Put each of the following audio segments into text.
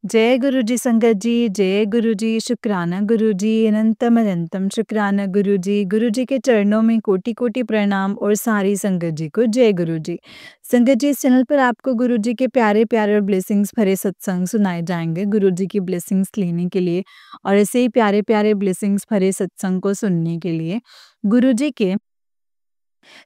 जय गुरु जी संगत जी, जय गुरु जी, शुक्राना गुरु जी, अनंतम अनंतम शुक्राना गुरु जी। गुरु जी के चरणों में कोटि-कोटि प्रणाम और सारी संगत जी को जय गुरु जी। संगत जी, इस चैनल पर आपको गुरु जी के प्यारे-प्यारे और ब्लेसिंग्स भरे सत्संग सुनाए जाएँगे गुरु जी की ब्लेसिंग्स लेने के लिए और ऐसे ही प्यारे-प्यारे ब्लेसिंग्स भरे सत्संग को सुनने के लिए गुरु जी के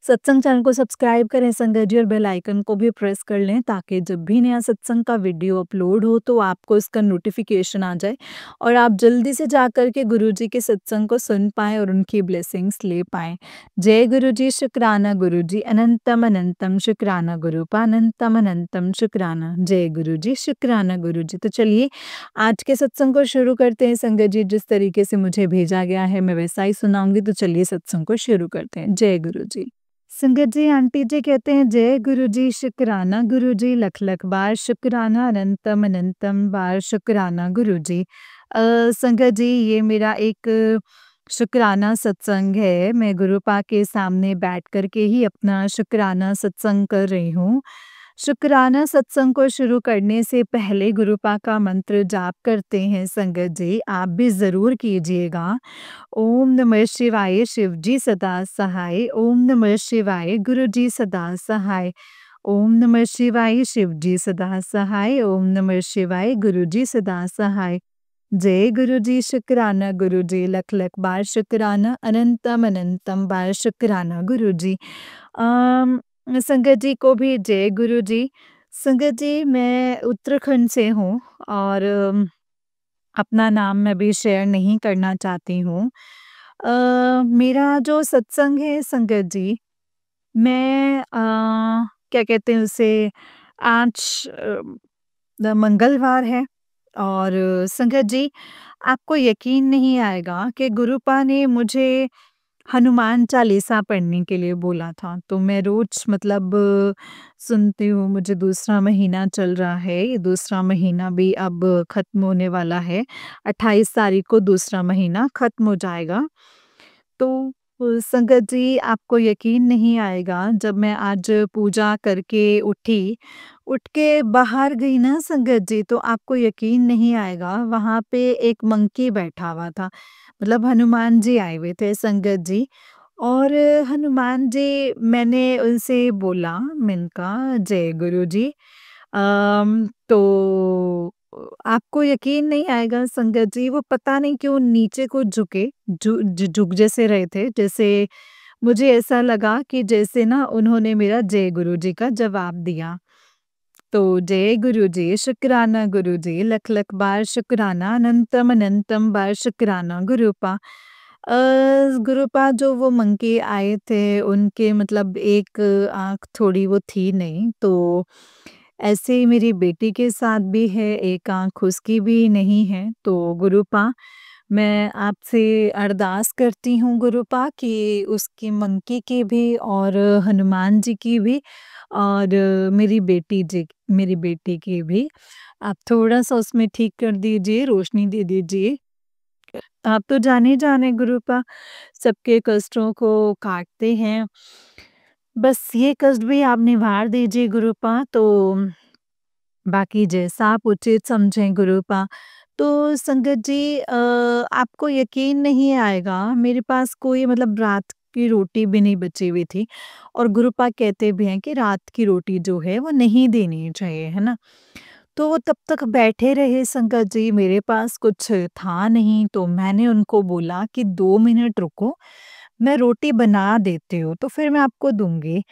सत्संग चैनल को सब्सक्राइब करें संगत जी और बेल आइकन को भी प्रेस कर लें ताकि जब भी नया सत्संग का वीडियो अपलोड हो तो आपको इसका नोटिफिकेशन आ जाए और आप जल्दी से जाकर के गुरु जी के सत्संग को सुन पाएँ और उनकी ब्लेसिंग्स ले पाएँ। जय गुरु जी, शुक्राना गुरु जी, अनंतम अनंतम शुक्राना गुरुपा, अनंतम अनंतम शुक्राना। जय गुरु जी, शुक्राना गुरु जी। तो चलिए आज के सत्संग को शुरू करते हैं संगत जी। जिस तरीके से मुझे भेजा गया है मैं वैसा ही सुनाऊंगी, तो चलिए सत्संग को शुरू करते हैं। जय गुरु जी। संगत जी, आंटी जी कहते हैं जय गुरु जी, शुक्राना गुरु जी, लख लख बार शुक्राना, अनंतम अनंतम बार शुक्राना गुरु जी। संगत जी, ये मेरा एक शुक्राना सत्संग है। मैं गुरुपा के सामने बैठ कर के ही अपना शुक्राना सत्संग कर रही हूँ। शुक्राना सत्संग को शुरू करने से पहले गुरुपा का मंत्र जाप करते हैं संगत जी, आप भी ज़रूर कीजिएगा। ओम नमः शिवाय, शिव जी सदा सहाय। ओम नमः शिवाय, गुरु जी सदा सहाय। ओम नमः शिवाय, शिव जी सदा सहाय। ओम नमः शिवाय, गुरु जी सदा सहाय। जय गुरु जी, शुक्राना गुरु जी, लख लख बार शुक्राना, अनंतम अनंतम बार शुक्राना गुरु जी। संगत जी को भी जय गुरु जी। संगत जी, मैं उत्तराखंड से हूँ और अपना नाम मैं अभी शेयर नहीं करना चाहती हूँ। मेरा जो सत्संग है संगत जी, मैं क्या कहते हैं उसे, आज मंगलवार है और संगत जी, आपको यकीन नहीं आएगा कि गुरुपा ने मुझे हनुमान चालीसा पढ़ने के लिए बोला था। तो मैं रोज़ मतलब सुनती हूँ। मुझे दूसरा महीना चल रहा है, ये दूसरा महीना भी अब ख़त्म होने वाला है। 28 तारीख को दूसरा महीना ख़त्म हो जाएगा। तो संगत जी, आपको यकीन नहीं आएगा, जब मैं आज पूजा करके उठी, उठ के बाहर गई ना संगत जी, तो आपको यकीन नहीं आएगा, वहाँ पे एक मंकी बैठा हुआ था। मतलब हनुमान जी आए हुए थे संगत जी। और हनुमान जी, मैंने उनसे बोला, मैंने कहा जय गुरु जी। तो आपको यकीन नहीं आएगा संगत जी, वो पता नहीं क्यों नीचे को झुके, झुक जैसे रहे थे, जैसे मुझे ऐसा लगा कि जैसे ना उन्होंने मेरा जय गुरु जी का जवाब दिया। तो जय गुरु जी, शुक्राना गुरु जी, लख लख बार शुक्राना, अनंतम अनंतम बार शुक्राना गुरुपा। गुरुपा, जो वो मंकी आए थे उनके मतलब एक आँख थोड़ी वो थी नहीं, तो ऐसे ही मेरी बेटी के साथ भी है, एक आँख उसकी भी नहीं है। तो गुरुपा, मैं आपसे अरदास करती हूँ गुरुपा कि उसकी मंकी की भी और हनुमान जी की भी और मेरी बेटी की भी आप थोड़ा-सा उसमें ठीक कर दीजिए, रोशनी दे दीजिए। आप तो जाने-जाने गुरुपा सबके कष्टों को काटते हैं। बस ये कष्ट भी आप निवार दीजिए गुरुपा, तो बाकी जैसा आप उचित समझें गुरुपा। तो संगत जी, आपको यकीन नहीं आएगा, मेरे पास कोई मतलब रात की रोटी भी नहीं बची हुई थी और गुरुपा कहते भी हैं कि रात की रोटी जो है वो नहीं देनी चाहिए, है ना? तो वो तब तक बैठे रहे संगत जी, मेरे पास कुछ था नहीं, तो मैंने उनको बोला कि 2 मिनट रुको, मैं रोटी बना देती हूँ, तो फिर मैं आपको दूँगी।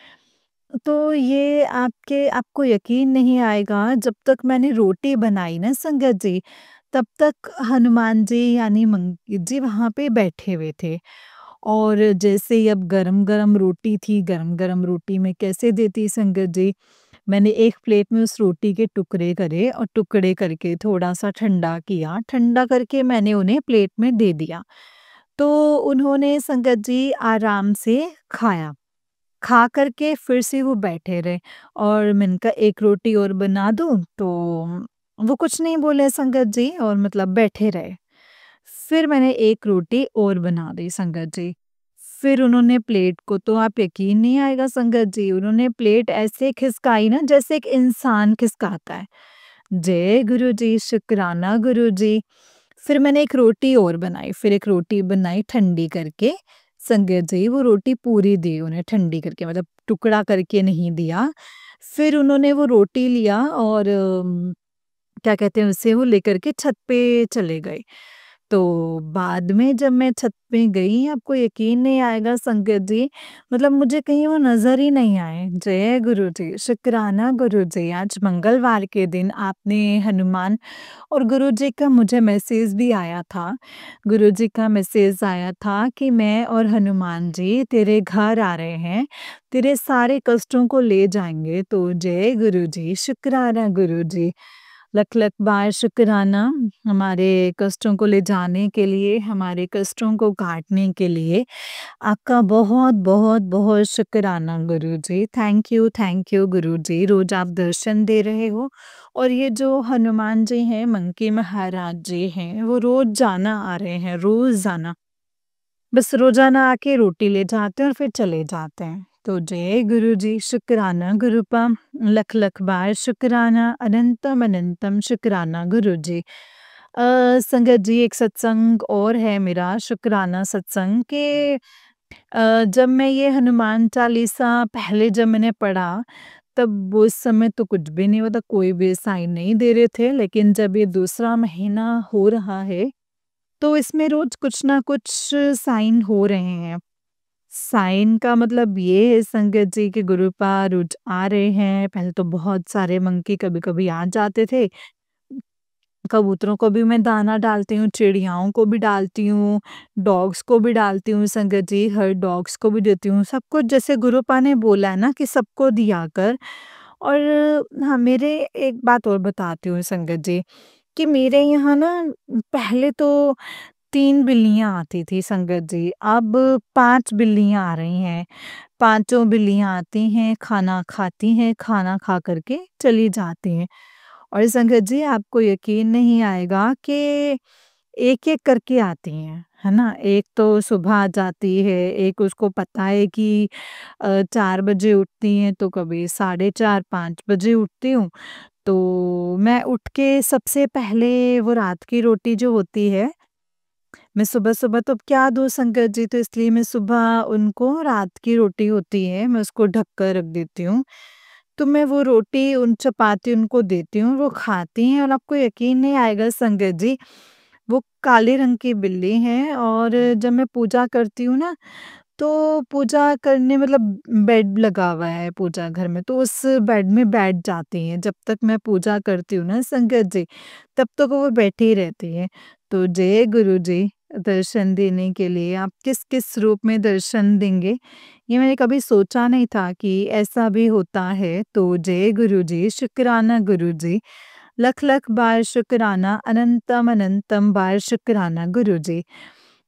तो ये आपको यकीन नहीं आएगा, जब तक मैंने रोटी बनाई ना संगत जी, तब तक हनुमान जी यानी मंकी जी वहाँ पे बैठे हुए थे। और जैसे ही अब गरम-गरम रोटी थी, गरम-गरम रोटी मैं कैसे देती संगत जी, मैंने एक प्लेट में उस रोटी के टुकड़े करे और टुकड़े करके थोड़ा-सा ठंडा किया, ठंडा करके मैंने उन्हें प्लेट में दे दिया। तो उन्होंने संगत जी आराम से खाया। खा कर के फिर से वो बैठे रहे और मैंने कहा एक रोटी और बना दूँ? तो वो कुछ नहीं बोले संगत जी और मतलब बैठे रहे। फिर मैंने एक रोटी और बना दी संगत जी। फिर उन्होंने प्लेट को, तो आप यकीन नहीं आएगा संगत जी, उन्होंने प्लेट ऐसे खिसकाई ना जैसे एक इंसान खिसकाता है। जय गुरुजी, शुक्राना गुरुजी। फिर मैंने एक रोटी और बनाई, फिर एक रोटी बनाई ठंडी करके, संगत जी वो रोटी पूरी दी उन्हें ठंडी करके, मतलब टुकड़ा करके नहीं दिया। फिर उन्होंने वो रोटी लिया और क्या कहते हैं उसे, वो लेकर के छत पे चले गए। तो बाद में जब मैं छत पे गई, आपको यकीन नहीं आएगा संगत जी, मतलब मुझे कहीं वो नज़र ही नहीं आए। जय गुरुजी, शुक्राना गुरुजी, आज मंगलवार के दिन आपने हनुमान और गुरुजी का मुझे मैसेज भी आया था। गुरुजी का मैसेज आया था कि मैं और हनुमान जी तेरे घर आ रहे हैं, तेरे सारे कष्टों को ले जाएँगे। तो जय गुरुजी, शुक्राना गुरुजी। लख लख बार शुक्राना हमारे कष्टों को ले जाने के लिए, हमारे कष्टों को काटने के लिए। आपका बहुत बहुत बहुत शुक्राना गुरुजी। थैंक यू गुरुजी। रोज आप दर्शन दे रहे हो और ये जो हनुमान जी हैं, मंकी महाराज जी हैं, वो रोज जाना आ रहे हैं, रोज जाना। बस रोजाना आके रोटी ले जाते हैं और फिर चले जाते हैं। तो जय गुरुजी, शुक्राना गुरुपा, लख लख बार शुक्राना, अनंतम अनंतम शुक्राना गुरुजी। संगत जी एक सत्संग और है मेरा, शुक्राना सत्संग के जब मैं ये हनुमान चालीसा पहले जब मैंने पढ़ा, तब उस समय तो कुछ भी नहीं होता, कोई भी साइन नहीं दे रहे थे, लेकिन जब ये दूसरा महीना हो रहा है, तो इसमें रोज कुछ ना कुछ साइन हो रहे हैं। साइन का मतलब ये है संगत जी कि गुरुपाद रोज आ रहे हैं। पहले तो बहुत सारे मंकी कभी-कभी आ जाते थे। कबूतरों को भी मैं दाना डालती हूँ, चिड़ियाओं को भी डालती हूँ, डॉग्स को भी डालती हूँ संगत जी, हर डॉग्स को भी देती हूँ। सबको जैसे गुरुपा ने बोला है ना कि सबको दिया कर। और हाँ, मेरे एक बात और बताती हूँ संगत जी, कि मेरे यहाँ ना पहले तो 3 बिल्लियाँ आती थी संगत जी, अब 5 बिल्लियाँ आ रही हैं। पाँचों बिल्लियाँ आती हैं, खाना खाती हैं, खाना खा कर के चली जाती हैं। और संगत जी आपको यकीन नहीं आएगा कि एक-एक करके आती हैं, है ना? एक तो सुबह आ जाती है, एक उसको पता है कि 4 बजे उठती हैं, तो कभी साढ़े 4, 5 बजे उठती हूँ। तो मैं उठ के सबसे पहले वो रात की रोटी जो होती है, मैं सुबह-सुबह तो अब क्या दूँ संगत जी, तो इसलिए मैं सुबह उनको रात की रोटी होती है, मैं उसको ढक कर रख देती हूँ। तो मैं वो रोटी उन चपाती उनको देती हूँ, वो खाती हैं और आपको यकीन नहीं आएगा संगत जी, वो काले रंग की बिल्ली हैं और जब मैं पूजा करती हूँ ना, तो पूजा करने मतलब बेड लगा हुआ है पूजा घर में, तो उस बेड में बैठ जाती हैं। जब तक मैं पूजा करती हूँ ना संगत जी, तब तक वो बैठी ही रहती हैं। तो जय गुरु जी, दर्शन देने के लिए आप किस-किस रूप में दर्शन देंगे, ये मैंने कभी सोचा नहीं था कि ऐसा भी होता है। तो जय गुरु जी, शुक्राना गुरु जी, लख-लख बार शुक्राना, अनंतम अनंतम बार शुक्राना गुरु जी।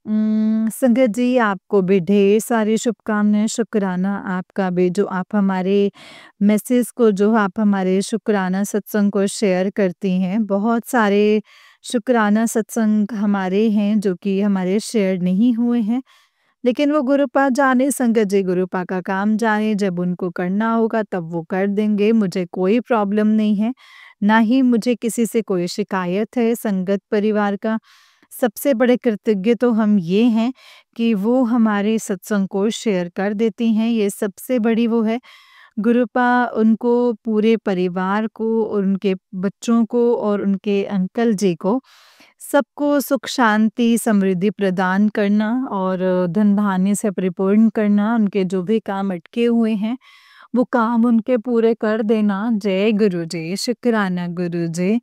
संगत जी आपको भी ढेर सारी शुभकामनाएँ, शुक्राना आपका भी जो आप हमारे मैसेज को जो आप हमारे शुक्राना सत्संग को शेयर करती हैं। बहुत सारे शुक्राना सत्संग हमारे हैं जो कि हमारे शेयर नहीं हुए हैं। लेकिन वो गुरुपा जाने संगत जी, गुरुपा का काम जाने, जब उनको करना होगा तब वो कर देंगे, मुझे कोई प्रॉब्लम नहीं है। ना ही मुझे किसी से कोई शिकायत है संगत परिवार का। सबसे बड़े कृतज्ञ तो हम ये हैं कि वो हमारे सत्संग को शेयर कर देती हैं, ये सबसे बड़ी वो है। गुरुपा उनको पूरे परिवार को और उनके बच्चों को और उनके अंकल जी को सबको सुख शांति समृद्धि प्रदान करना और धन धान्य से परिपूर्ण करना, उनके जो भी काम अटके हुए हैं वो काम उनके पूरे कर देना। जय गुरु जी, शुक्राना गुरु जी।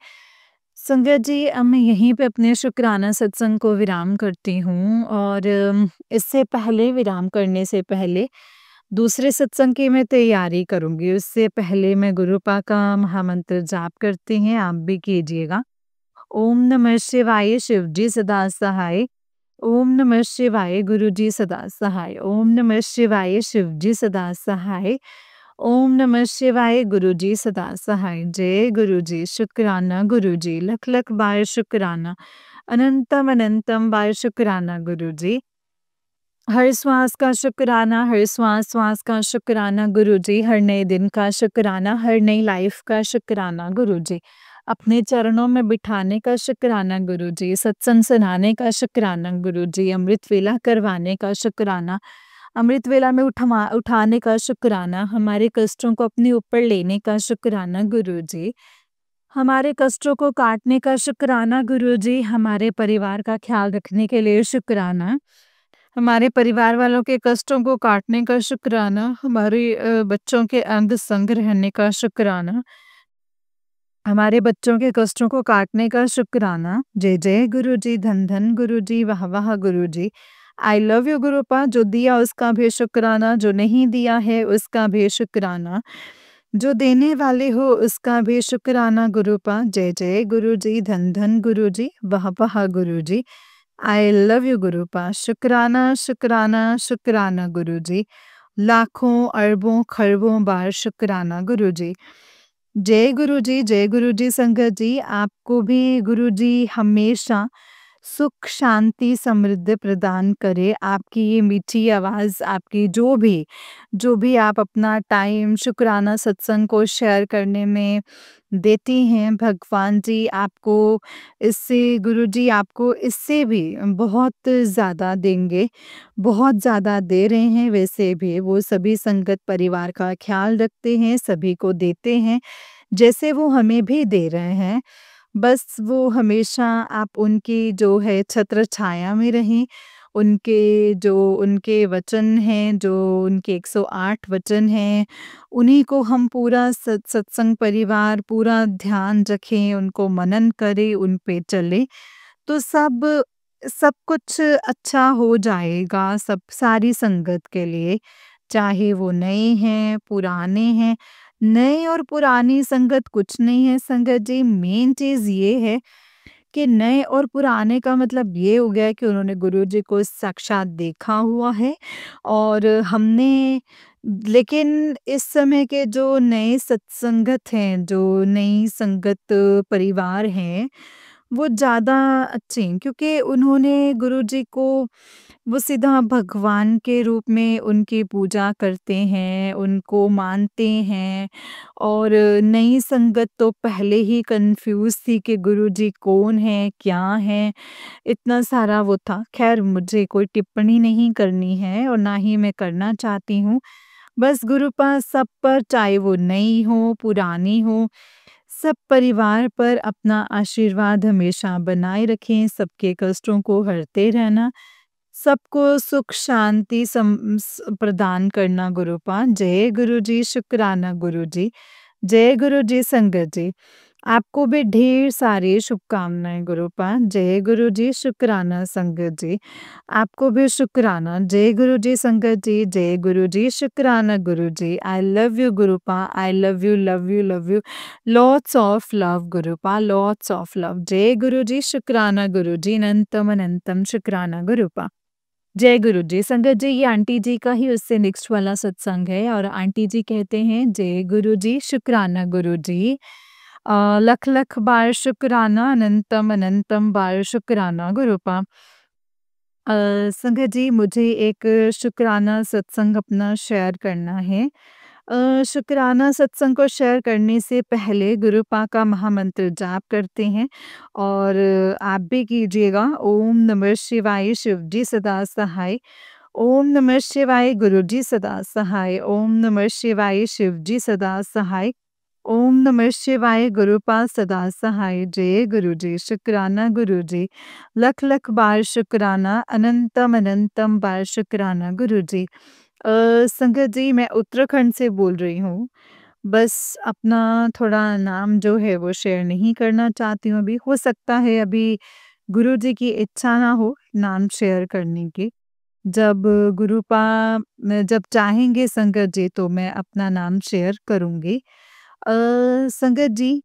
संगत जी अब मैं यहीं पे अपने शुक्राना सत्संग को विराम करती हूँ और इससे पहले विराम करने से पहले दूसरे सत्संग की मैं तैयारी करूँगी, उससे पहले मैं गुरुपा का महामंत्र जाप करती हैं, आप भी कीजिएगा। ओम नमः शिवाय शिवजी सदा सहाय। ओम नमः शिवाय गुरुजी सदा सहाय। ओम नमः शिवाय शिवजी सदा सहाय। ओम नमः शिवाय गुरुजी सदा सहाय। जय गुरुजी, शुक्राना गुरुजी, लख लख बार शुक्राना, अनंतम अनंतम बार शुक्राना गुरुजी। हर श्वास का शुक्राना, हर श्वास-श्वास का शुक्राना गुरुजी, हर नए दिन का शुक्राना, हर नई लाइफ का शुक्राना गुरुजी। अपने चरणों में बिठाने का शुक्राना गुरुजी, सत्संग सुनाने का शुक्राना गुरुजी, अमृत वेला करवाने का शुक्राना, अमृत वेला में उठाने का शुक्राना, हमारे कष्टों को अपने ऊपर लेने का शुक्राना गुरुजी, हमारे कष्टों को काटने का शुक्राना गुरुजी, हमारे परिवार का ख्याल रखने के लिए शुक्राना, हमारे परिवार वालों के कष्टों को काटने का शुक्राना, हमारे बच्चों के अंग संग रहने का शुक्राना, हमारे बच्चों के कष्टों को काटने का शुक्राना। जय जय गुरुजी, धन धन गुरुजी, वाह वाह गुरुजी। आई लव यू गुरुपा, जो दिया उसका भी शुक्राना, जो नहीं दिया है उसका भी शुक्राना, जो देने वाले हो उसका भी शुक्राना गुरुपा। जय जय गुरुजी, धन धन गुरुजी, वाह वाह गुरुजी। आई लव यू गुरुपा, शुक्राना शुक्राना शुक्राना गुरुजी, लाखों अरबों खरबों बार शुक्राना गुरुजी। जय गुरुजी संगत जी, आपको भी गुरुजी हमेशा सुख शांति समृद्धि प्रदान करे। आपकी ये मीठी आवाज़, आपकी जो भी आप अपना टाइम शुक्राना सत्संग को शेयर करने में देती हैं, भगवान जी आपको इससे गुरुजी आपको इससे भी बहुत ज़्यादा देंगे, बहुत ज़्यादा दे रहे हैं वैसे भी। वो सभी संगत परिवार का ख़्याल रखते हैं, सभी को देते हैं, जैसे वो हमें भी दे रहे हैं। बस वो हमेशा आप उनकी जो है छत्र छाया में रहें, उनके वचन हैं, जो उनके 108 वचन हैं, उन्हीं को हम पूरा सत्संग परिवार पूरा ध्यान रखें, उनको मनन करें, उन पे चलें, तो सब कुछ अच्छा हो जाएगा, सब सारी संगत के लिए, चाहे वो नए हैं, पुराने हैं। नई और पुरानी संगत कुछ नहीं है संगत जी, मेन चीज़ ये है कि नए और पुराने का मतलब ये हो गया कि उन्होंने गुरुजी को साक्षात देखा हुआ है और हमने, लेकिन इस समय के जो नए सत्संगत हैं, जो नई संगत परिवार हैं, वो ज़्यादा अच्छे हैं क्योंकि उन्होंने गुरुजी को वो सीधा भगवान के रूप में उनकी पूजा करते हैं, उनको मानते हैं और नई संगत तो पहले ही कन्फ्यूज़ थी कि गुरुजी कौन है, क्या है, इतना सारा वो था। ख़ैर मुझे कोई टिप्पणी नहीं करनी है और ना ही मैं करना चाहती हूँ। बस गुरुपा सब पर, चाहे वो नई हो, पुरानी हो, सब परिवार पर अपना आशीर्वाद हमेशा बनाए रखें, सबके कष्टों को हरते रहना, सबको सुख शांति प्रदान करना गुरुपा। जय गुरुजी, शुक्राना गुरुजी। जय गुरुजी संगत जी, आपको भी ढेर सारी शुभकामनाएं गुरुपा। जय गुरुजी, शुक्राना संगत जी, आपको भी शुक्राना। जय गुरुजी संगत जी, जय गुरुजी, शुक्राना Guruji. I love you Gurupa, I love you love you love you, lots of love Gurupa, lots of love. जय गुरुजी, शुक्राना गुरुजी, अनंतम अनंतम शुक्राना गुरुपा। जय गुरुजी संगत जी, ये आंटी जी का ही उससे नेक्स्ट वाला सत्संग है और आंटी जी कहते हैं जय गुरुजी, शुक्राना गुरुजी, लख लख बार शुक्राना, अनंतम अनंतम बार शुक्राना गुरुपा। संगत जी, मुझे एक शुक्राना सत्संग अपना शेयर करना है। शुक्राना सत्संग को शेयर करने से पहले गुरुपा का महामंत्र जाप करते हैं और आप भी कीजिएगा। ओम नमः शिवाय, शिव जी सदा सहाय। ओम नमः शिवाय, गुरु जी सदा सहाय। ओम नमः शिवाय, शिव जी सदा सहाय। ओम नमः शिवाय, गुरुपा सदा सहाय। जय गुरु जी, शुक्राना गुरु जी, लख लख बार शुक्राना, अनंतम अनंतम बार शुक्राना गुरु जी। संगत जी, मैं उत्तराखंड से बोल रही हूँ। बस अपना थोड़ा नाम जो है वो शेयर नहीं करना चाहती हूँ अभी। हो सकता है अभी गुरुजी की इच्छा ना हो नाम शेयर करने की। जब गुरुपा जब चाहेंगे संगत जी तो मैं अपना नाम शेयर करूँगी। संगत जी,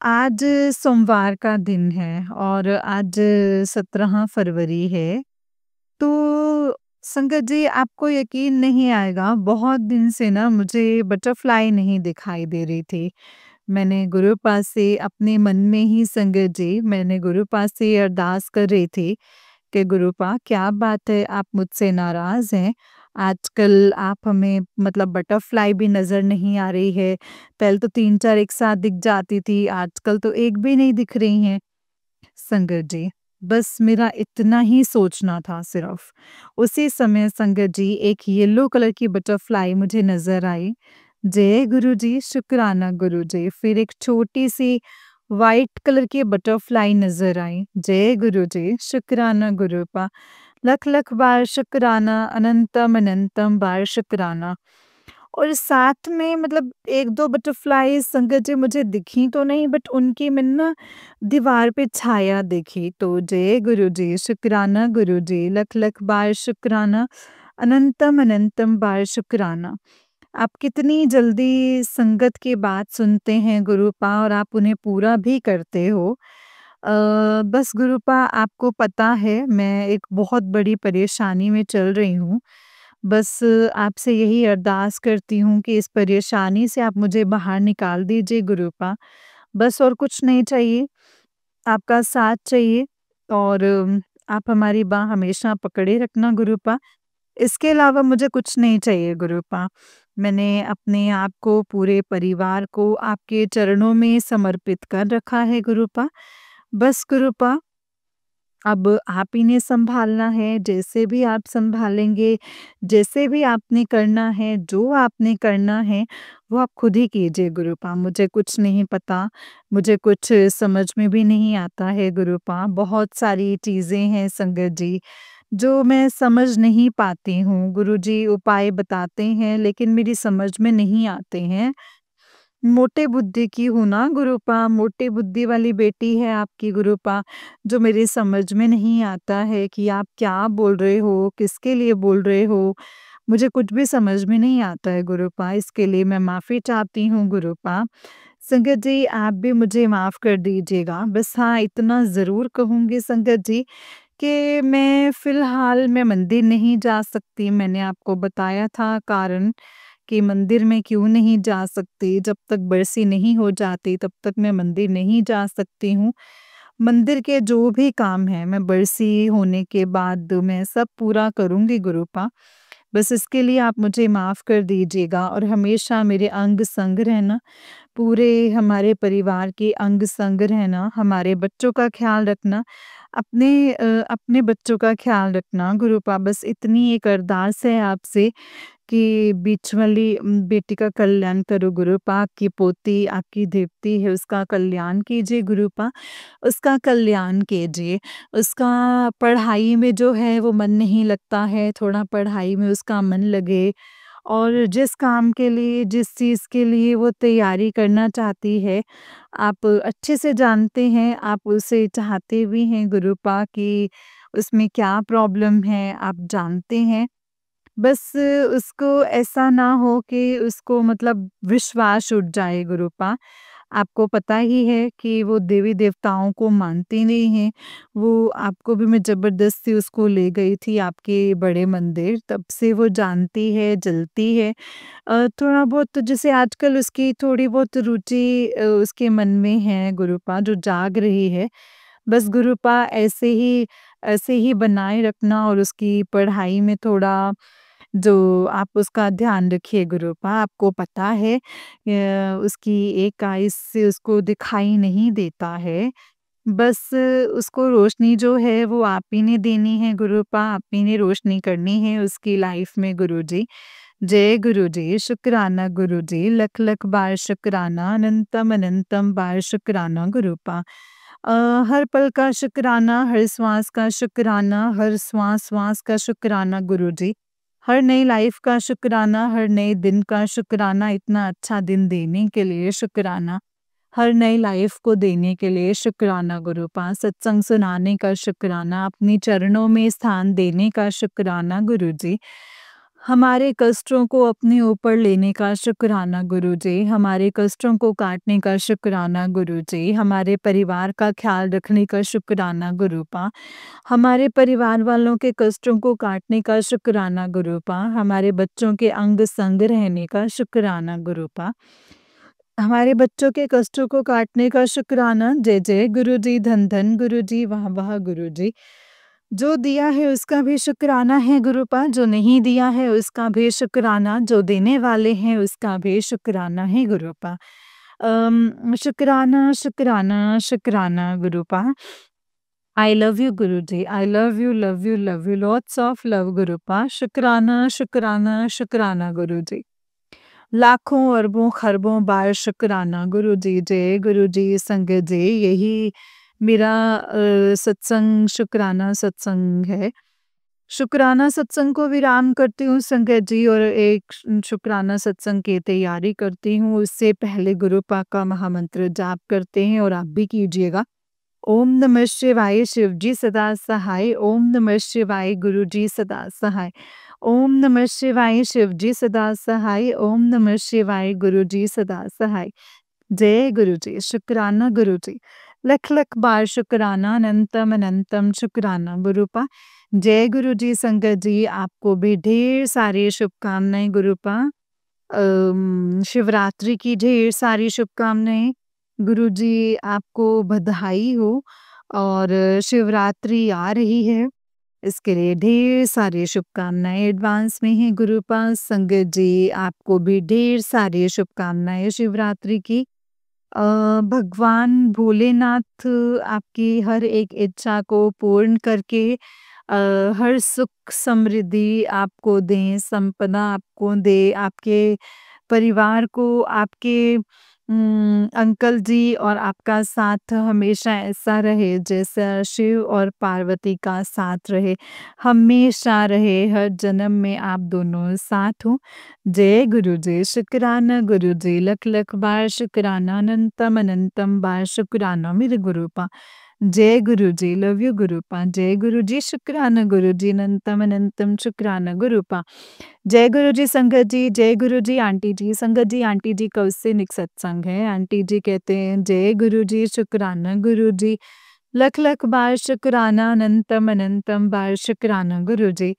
आज सोमवार का दिन है और आज 17 फरवरी है। तो संगत जी, आपको यकीन नहीं आएगा, बहुत दिन से ना मुझे बटरफ्लाई नहीं दिखाई दे रही थी। मैंने गुरु पास से अपने मन में ही संगत जी, मैंने गुरु पास से अरदास कर रही थी कि गुरुपा क्या बात है, आप मुझसे नाराज़ हैं? आजकल आप हमें मतलब बटरफ्लाई भी नज़र नहीं आ रही है। पहले तो 3-4 एक साथ दिख जाती थी, आजकल तो एक भी नहीं दिख रही हैं। संगत जी, बस मेरा इतना ही सोचना था सिर्फ़। उसी समय संगत जी एक येलो कलर की बटरफ्लाई मुझे नज़र आई। जय गुरुजी, शुक्राना गुरुजी। फिर एक छोटी-सी व्हाइट कलर की बटरफ्लाई नज़र आई। जय गुरुजी, शुक्राना गुरूपा। लख लख बार शुक्राना, अनंतम अनंतम बार शुक्राना। और साथ में मतलब 1-2 बटरफ्लाइज़ संगत जी मुझे दिखी तो नहीं, बट उनकी मैंने ना दीवार पे छाया देखी। तो जय गुरुजी, शुक्राना गुरुजी, लख लख बार शुक्राना, अनंतम अनंतम बार शुक्राना। आप कितनी जल्दी संगत की बात सुनते हैं गुरुपा, और आप उन्हें पूरा भी करते हो। बस गुरुपा, आपको पता है मैं एक बहुत बड़ी परेशानी में चल रही हूँ। बस आपसे यही अरदास करती हूँ कि इस परेशानी से आप मुझे बाहर निकाल दीजिए गुरुपा। बस और कुछ नहीं चाहिए, आपका साथ चाहिए, और आप हमारी बाँह हमेशा पकड़े रखना गुरुपा। इसके अलावा मुझे कुछ नहीं चाहिए गुरुपा। मैंने अपने आप को, पूरे परिवार को आपके चरणों में समर्पित कर रखा है गुरुपा। बस गुरुपा, अब आप ही ने सँभालना है, जैसे भी आप सँभालेंगे, जैसे भी आपने करना है, जो आपने करना है, वो आप खुद ही कीजिए गुरुपा। मुझे कुछ नहीं पता, मुझे कुछ समझ में भी नहीं आता है गुरुपा। बहुत सारी चीज़ें हैं संगत जी, जो मैं समझ नहीं पाती हूँ। गुरुजी उपाय बताते हैं, लेकिन मेरी समझ में नहीं आते हैं। मोटे बुद्धि की हूँ ना गुरुपा, मोटी बुद्धि वाली बेटी है आपकी गुरुपा, जो मेरी समझ में नहीं आता है कि आप क्या बोल रहे हो, किसके लिए बोल रहे हो? मुझे कुछ भी समझ में नहीं आता है गुरुपा, इसके लिए मैं माफ़ी चाहती हूँ गुरुपा। संगत जी, आप भी मुझे माफ़ कर दीजिएगा। बस हाँ, इतना ज़रूर कहूँगी संगत जी कि मैं मंदिर नहीं जा सकती। मैंने आपको बताया था कारण कि मंदिर में क्यों नहीं जा सकती, जब तक बरसी नहीं हो जाती तब तक मैं मंदिर नहीं जा सकती हूँ। मंदिर के जो भी काम हैं मैं बरसी होने के बाद मैं सब पूरा करूँगी गुरुपा। बस इसके लिए आप मुझे माफ़ कर दीजिएगा, और हमेशा मेरे अंग-संग रहना, पूरे हमारे परिवार के अंग-संग रहना, हमारे बच्चों का ख़्याल रखना, अपने बच्चों का ख़्याल रखना गुरुपा। बस इतनी एक अरदास है आपसे कि बीच वाली बेटी का कल्याण करो गुरुपा, आपकी पोती, आपकी देवती है उसका कल्याण कीजिए गुरुपा, उसका कल्याण कीजिए। उसका पढ़ाई में जो है वो मन नहीं लगता है, थोड़ा पढ़ाई में उसका मन लगे, और जिस काम के लिए, जिस चीज़ के लिए वो तैयारी करना चाहती है, आप अच्छे से जानते हैं, आप उसे चाहते भी हैं गुरुपा कि उसमें क्या प्रॉब्लम है, आप जानते हैं। बस उसको ऐसा ना हो कि उसको मतलब विश्वास उठ जाए गुरुपा। आपको पता ही है कि वो देवी-देवताओं को मानती नहीं हैं। वो आपको भी मैं ज़बरदस्ती उसको ले गई थी आपके बड़े मंदिर, तब से वो जानती है, जलती है। थोड़ा बहुत जैसे आजकल उसकी थोड़ी बहुत रुचि उसके मन में है गुरुपा, जो जाग रही है। बस गुरुपा ऐसे ही बनाए रखना, और उसकी पढ़ाई में थोड़ा जो आप उसका ध्यान रखिए गुरुपा। आपको पता है उसकी एक आइज़ से उसको दिखाई नहीं देता है। बस उसको रोशनी जो है वो आप ही ने देनी है गुरुपा, आप ही ने रोशनी करनी है उसकी लाइफ़ में गुरुजी। जय गुरुजी, शुक्राना गुरुजी, लख लख बार शुक्राना, अनंतम अनंतम बार शुक्राना गुरुपा। हर पल का शुक्राना, हर श्वास का शुक्राना, हर श्वास-श्वास का शुक्राना गुरुजी। हर नई लाइफ का शुक्राना, हर नए दिन का शुक्राना, इतना अच्छा दिन देने के लिए शुक्राना। हर नई लाइफ को देने के लिए शुक्राना गुरुपा, सत्संग सुनाने का शुक्राना, अपने चरणों में स्थान देने का शुक्राना गुरुजी। हमारे कष्टों को अपने ऊपर लेने का शुक्राना गुरुजी, हमारे कष्टों को काटने का शुक्राना गुरुजी, हमारे परिवार का ख्याल रखने का शुक्राना गुरुपा, हमारे परिवार वालों के कष्टों को काटने का शुक्राना गुरुपा, हमारे बच्चों के अंग संग रहने का शुक्राना गुरुपा, हमारे बच्चों के कष्टों को काटने का शुक्राना। जय जय गुरुजी, धन धन गुरुजी, वाह वाह गुरुजी। जो दिया है उसका भी शुक्राना है गुरुपा, जो नहीं दिया है उसका भी शुक्राना, जो देने वाले हैं उसका भी शुक्राना है गुरुपा। शुक्राना, शुक्राना, शुक्राना Gurupa. I love you Guruji, I love you, love you, lots of love Gurupa. शुक्राना, शुक्राना, शुक्राना गुरुजी। लाखों, अरबों, खरबों बार शुक्राना गुरुजी। जय गुरुजी, संगत जी, यही मेरा सत्संग शुक्राना सत्संग है। शुक्राना सत्संग को विराम करती हूँ संगत जी, और एक शुक्राना सत्संग की तैयारी करती हूँ। उससे पहले गुरुपा का महामंत्र जाप करते हैं और आप भी कीजिएगा। ओम नमः शिवाय, शिवजी सदा सहाय। ओम नमः शिवाय, गुरुजी सदा सहाय। ओम नमः शिवाय, शिवजी सदा सहाय। ओम नमः शिवाय, गुरुजी सदा सहाय। जय गुरुजी, शुक्राना गुरुजी। लख लख बार शुक्राना, अनंतम अनंतम शुक्राना गुरुपा। जय गुरुजी, संगत जी, आपको भी ढेर सारी शुभकामनाएं गुरुपा। शिवरात्रि की ढेर सारी शुभकामनाएं गुरुजी, आपको बधाई हो। और शिवरात्रि आ रही है, इसके लिए ढेर सारी शुभकामनाएं एडवांस में हैं गुरुपा। संगत जी, आपको भी ढेर सारी शुभकामनाएं शिवरात्रि की। भगवान भोलेनाथ आपकी हर एक इच्छा को पूर्ण करके हर सुख समृद्धि आपको दें, संपदा आपको दे, आपके परिवार को, आपके अंकल जी और आपका साथ हमेशा ऐसा रहे जैसा शिव और पार्वती का साथ रहे, हमेशा रहे, हर जन्म में आप दोनों साथ हो। जय गुरुजी, शुक्राना गुरुजी, लख लख बार शुक्राना, अनंतम अनंतम बार शुक्राना मेरे गुरुपा। जय गुरुजी, लव यू गुरुपा। जय गुरुजी, शुक्राना गुरुजी, अनंतम अनंतम शुक्राना गुरुपा। जय गुरुजी संगत जी, जय गुरुजी आंटी जी। संगत जी, आंटी जी का उससे निक सत्संग है। आंटी जी कहते हैं जय गुरुजी, शुक्राना गुरुजी, लख लख बार शुक्राना, अनंतम अनंतम बार शुक्राना गुरुजी।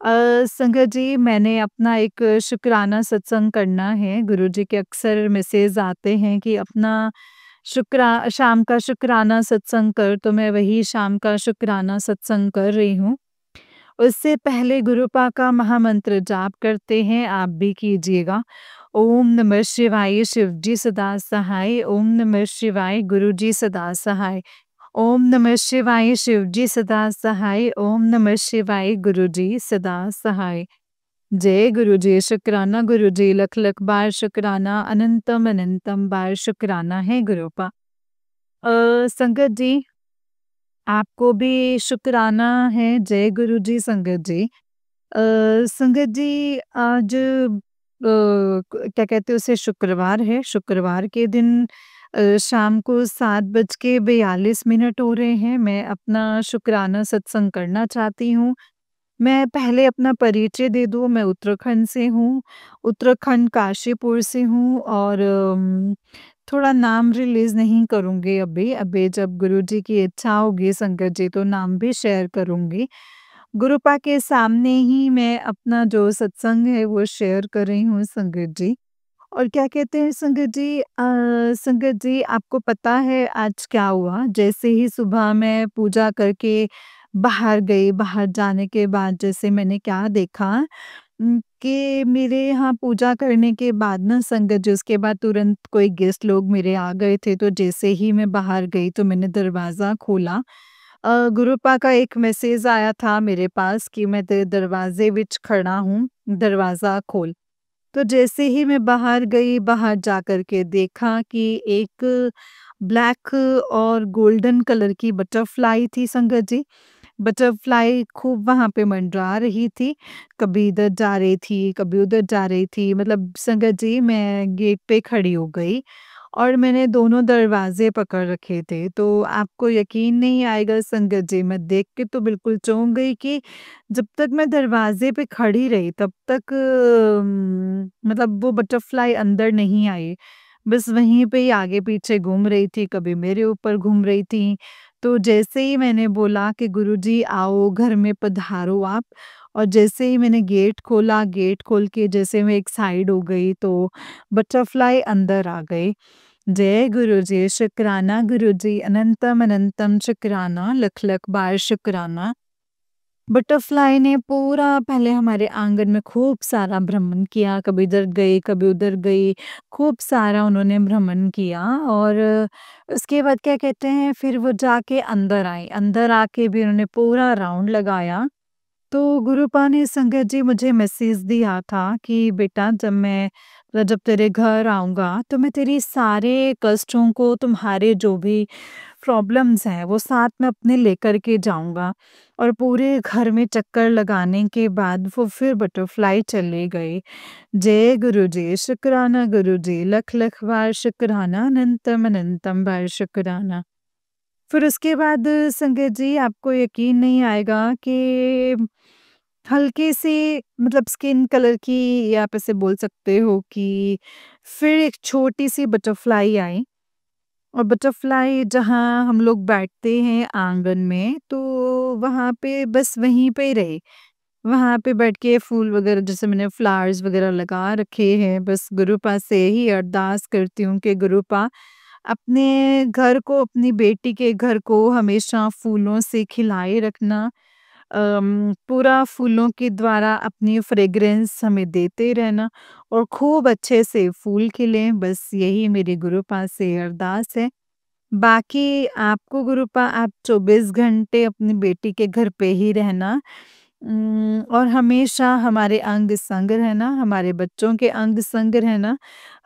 संगत जी, मैंने अपना एक शुक्राना सत्संग करना है। गुरुजी के अक्सर मैसेज आते हैं कि अपना शाम का शुक्राना सत्संग कर, तो मैं वही शाम का शुक्राना सत्संग कर रही हूँ। उससे पहले गुरुपा का महामंत्र जाप करते हैं, आप भी कीजिएगा। ओम नमः शिवाय, शिवजी सदा सहाय। ओम नमः शिवाय, गुरुजी सदा सहाय। ओम नमः शिवाय, शिवजी सदा सहाय। ओम नमः शिवाय, गुरुजी सदा सहाय। जय गुरुजी, शुक्राना गुरुजी, लख लख बार शुक्राना, अनंतम अनंतम बार शुक्राना है गुरुपा। संगत जी, आपको भी शुक्राना है। जय गुरुजी संगत जी। संगत जी, आज क्या कहते हैं उसे, शुक्रवार है। शुक्रवार के दिन शाम को 7:42 हो रहे हैं। मैं अपना शुक्राना सत्संग करना चाहती हूँ। मैं पहले अपना परिचय दे दूँ, मैं उत्तराखंड से हूँ, उत्तराखंड काशीपुर से हूँ, और थोड़ा नाम रिलीज़ नहीं करूँगी अभी, अभी जब गुरुजी की इच्छा होगी संगत जी तो नाम भी शेयर करूँगी। गुरुपा के सामने ही मैं अपना जो सत्संग है वो शेयर कर रही हूँ संगत जी। और क्या कहते हैं संगत जी, संगत जी, आपको पता है आज क्या हुआ? जैसे ही सुबह मैं पूजा करके बाहर गई, बाहर जाने के बाद जैसे मैंने क्या देखा, कि मेरे यहाँ पूजा करने के बाद ना संगत जी, उसके बाद तुरंत कोई गेस्ट लोग मेरे आ गए थे, तो जैसे ही मैं बाहर गई तो मैंने दरवाज़ा खोला। गुरुपा का एक मैसेज आया था मेरे पास कि मैं तेरे दरवाज़े विच खड़ा हूँ, दरवाज़ा खोल। तो जैसे ही मैं बाहर गई, बाहर जाकर के देखा कि एक ब्लैक और गोल्डन कलर की बटरफ्लाई थी संगत जी। बटरफ्लाई खूब वहाँ पे मंडरा रही थी, कभी इधर जा रही थी, कभी उधर जा रही थी। मतलब संगत जी, मैं गेट पे खड़ी हो गई और मैंने दोनों दरवाज़े पकड़ रखे थे। तो आपको यकीन नहीं आएगा संगत जी, मैं देख के तो बिल्कुल चौंक गई कि जब तक मैं दरवाज़े पे खड़ी रही तब तक मतलब वो बटरफ्लाई अंदर नहीं आई। बस वहीं पे ही आगे-पीछे घूम रही थी, कभी मेरे ऊपर घूम रही थी। तो जैसे ही मैंने बोला कि गुरुजी आओ, घर में पधारो आप, और जैसे ही मैंने गेट खोला, गेट खोल के जैसे मैं एक साइड हो गई तो बटरफ्लाई अंदर आ गई। जय गुरुजी, शुक्राना गुरुजी, अनंतम अनंतम शुक्राना, लख लख बार शुक्राना। बटरफ्लाई ने पूरा पहले हमारे आंगन में खूब सारा भ्रमण किया, कभी इधर गई, कभी उधर गई, खूब सारा उन्होंने भ्रमण किया और उसके बाद क्या कहते हैं फिर वो जाके अंदर आई, अंदर आके भी उन्होंने पूरा राउंड लगाया। तो गुरुपा ने संगत जी मुझे मैसेज दिया था कि बेटा जब तेरे घर आऊँगा तो मैं तेरी सारे कष्टों को तुम्हारे जो भी प्रॉब्लम्स हैं वो साथ में अपने लेकर के जाऊँगा। और पूरे घर में चक्कर लगाने के बाद वो फिर बटरफ्लाई चले गए। जय गुरुजी, शुक्राना गुरुजी, लख-लख बार शुक्राना, अनंतम अनंतम बार शुक्राना। फिर उसके बाद संगत जी आपको यकीन नहीं आएगा कि हल्के से मतलब स्किन कलर की आप ऐसे बोल सकते हो कि फिर एक छोटी-सी बटरफ्लाई आई और बटरफ्लाई जहाँ हम लोग बैठते हैं आंगन में, तो वहाँ पे बस वहीं पे ही रहे। वहाँ पे बैठ के फूल वगैरह जैसे मैंने फ्लावर्स वगैरह लगा रखे हैं, बस गुरुपा से ही अरदास करती हूँ कि गुरुपा अपने घर को, अपनी बेटी के घर को हमेशा फूलों से खिलाए रखना। पूरा फूलों के द्वारा अपनी फ्रेग्रेंस हमें देते रहना और खूब अच्छे से फूल खिलें, बस यही मेरी गुरुपा से अरदास है। बाकी आपको गुरुपा आप 24 घंटे अपनी बेटी के घर पे ही रहना और हमेशा हमारे अंग-संग रहना, हमारे बच्चों के अंग-संग रहना,